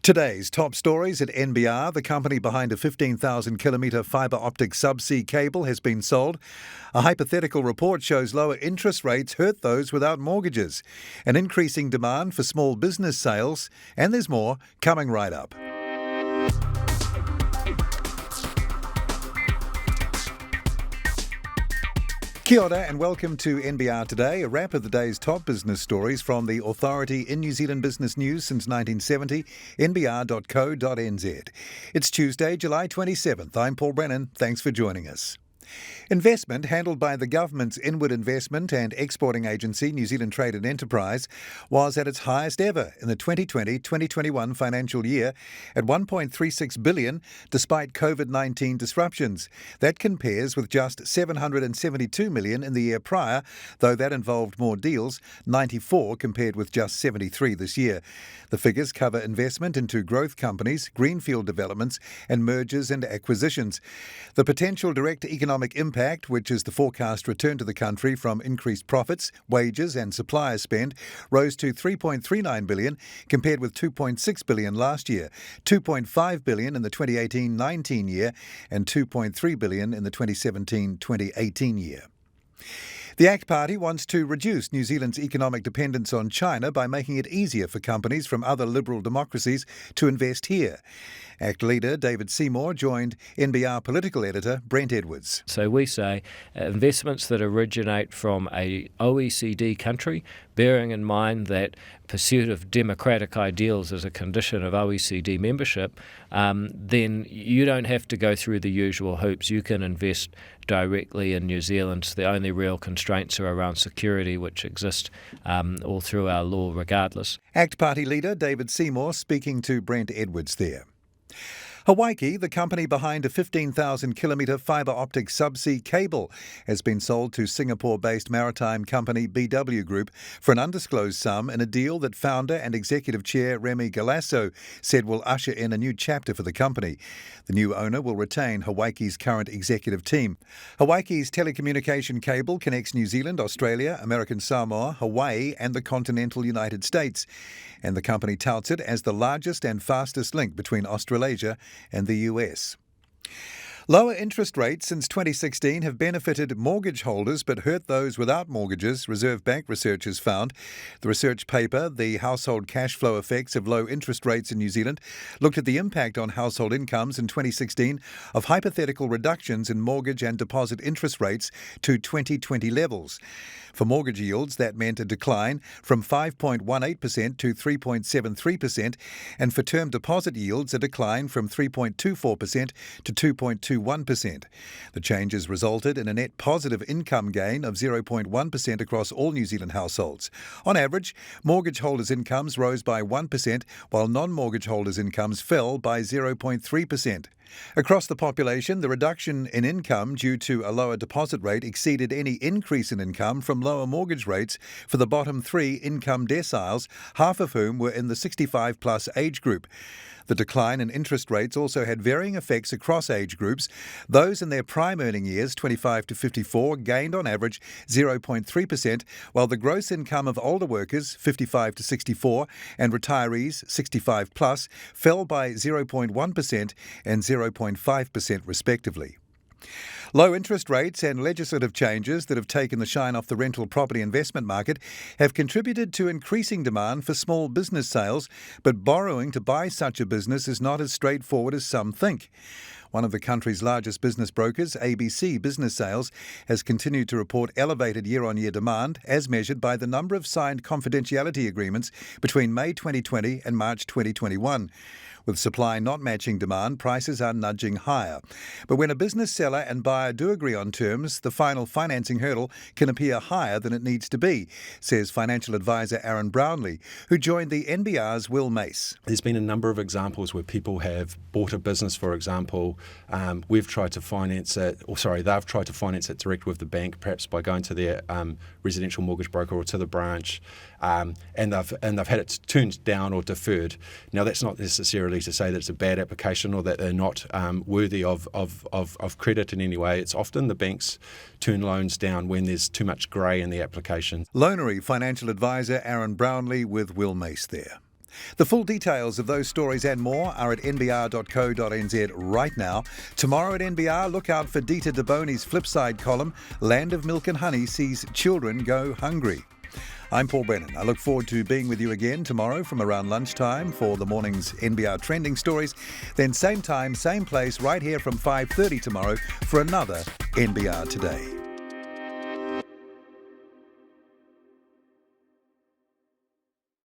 Today's top stories at NBR. The company behind a 15,000-kilometre fibre optic subsea cable has been sold. A hypothetical report shows lower interest rates hurt those without mortgages. An increasing demand for small business sales. And there's more coming right up. Kia ora and welcome to NBR Today, a wrap of the day's top business stories from the authority in New Zealand business news since 1970, nbr.co.nz. It's Tuesday, July 27th. I'm Paul Brennan. Thanks for joining us. Investment handled by the government's Inward Investment and Exporting Agency, New Zealand Trade and Enterprise, was at its highest ever in the 2020-2021 financial year at $1.36 billion despite COVID-19 disruptions. That compares with just $772 million in the year prior, though that involved more deals, 94 compared with just 73 this year. The figures cover investment into growth companies, greenfield developments and mergers and acquisitions. The potential direct economic impact, which is the forecast return to the country from increased profits, wages and supplier spend, rose to $3.39 billion compared with $2.6 billion last year, $2.5 billion in the 2018-19 year and $2.3 billion in the 2017-2018 year. The ACT Party wants to reduce New Zealand's economic dependence on China by making it easier for companies from other liberal democracies to invest here. ACT leader David Seymour joined NBR political editor Brent Edwards. So we say investments that originate from a OECD country, bearing in mind that pursuit of democratic ideals is a condition of OECD membership, then you don't have to go through the usual hoops. You can invest directly in New Zealand. The only real constraints are around security, which exist all through our law regardless. ACT Party leader David Seymour speaking to Brent Edwards there. Hawaii, the company behind a 15,000-kilometre fibre optic subsea cable, has been sold to Singapore-based maritime company BW Group for an undisclosed sum in a deal that founder and executive chair Remy Galasso said will usher in a new chapter for the company. The new owner will retain Hawaii's current executive team. Hawaii's telecommunication cable connects New Zealand, Australia, American Samoa, Hawaii and the continental United States. And the company touts it as the largest and fastest link between Australasia and the US. Lower interest rates since 2016 have benefited mortgage holders but hurt those without mortgages, Reserve Bank researchers found. The research paper, The Household Cash Flow Effects of Low Interest Rates in New Zealand, looked at the impact on household incomes in 2016 of hypothetical reductions in mortgage and deposit interest rates to 2020 levels. For mortgage yields, that meant a decline from 5.18% to 3.73%, and for term deposit yields, a decline from 3.24% to 2.21%. The changes resulted in a net positive income gain of 0.1% across all New Zealand households. On average, mortgage holders' incomes rose by 1%, while non-mortgage holders' incomes fell by 0.3%. Across the population, the reduction in income due to a lower deposit rate exceeded any increase in income from lower mortgage rates for the bottom three income deciles, half of whom were in the 65-plus age group. The decline in interest rates also had varying effects across age groups. Those in their prime earning years, 25 to 54, gained on average 0.3%, while the gross income of older workers, 55 to 64, and retirees, 65 plus, fell by 0.1% and 0.5% respectively. Low interest rates and legislative changes that have taken the shine off the rental property investment market have contributed to increasing demand for small business sales, but borrowing to buy such a business is not as straightforward as some think. One of the country's largest business brokers, ABC Business Sales, has continued to report elevated year-on-year demand as measured by the number of signed confidentiality agreements between May 2020 and March 2021. With supply not matching demand, prices are nudging higher. But when a business seller and buyer do agree on terms, the final financing hurdle can appear higher than it needs to be, says financial advisor Aaron Brownlee, who joined the NBR's Will Mace. There's been a number of examples where people have bought a business, for example. We've tried to finance it, they've tried to finance it direct with the bank, perhaps by going to their residential mortgage broker or to the branch, and they've had it turned down or deferred. Now, that's not necessarily to say that it's a bad application or that they're not worthy of credit in any way. It's often the banks turn loans down when there's too much grey in the application. Loanery financial advisor Aaron Brownlee with Will Mace there. The full details of those stories and more are at nbr.co.nz right now. Tomorrow at NBR, look out for Dita DeBoni's Flipside column, Land of Milk and Honey sees children go hungry. I'm Paul Brennan. I look forward to being with you again tomorrow from around lunchtime for the morning's NBR trending stories. Then same time, same place, right here from 5:30 tomorrow for another NBR Today.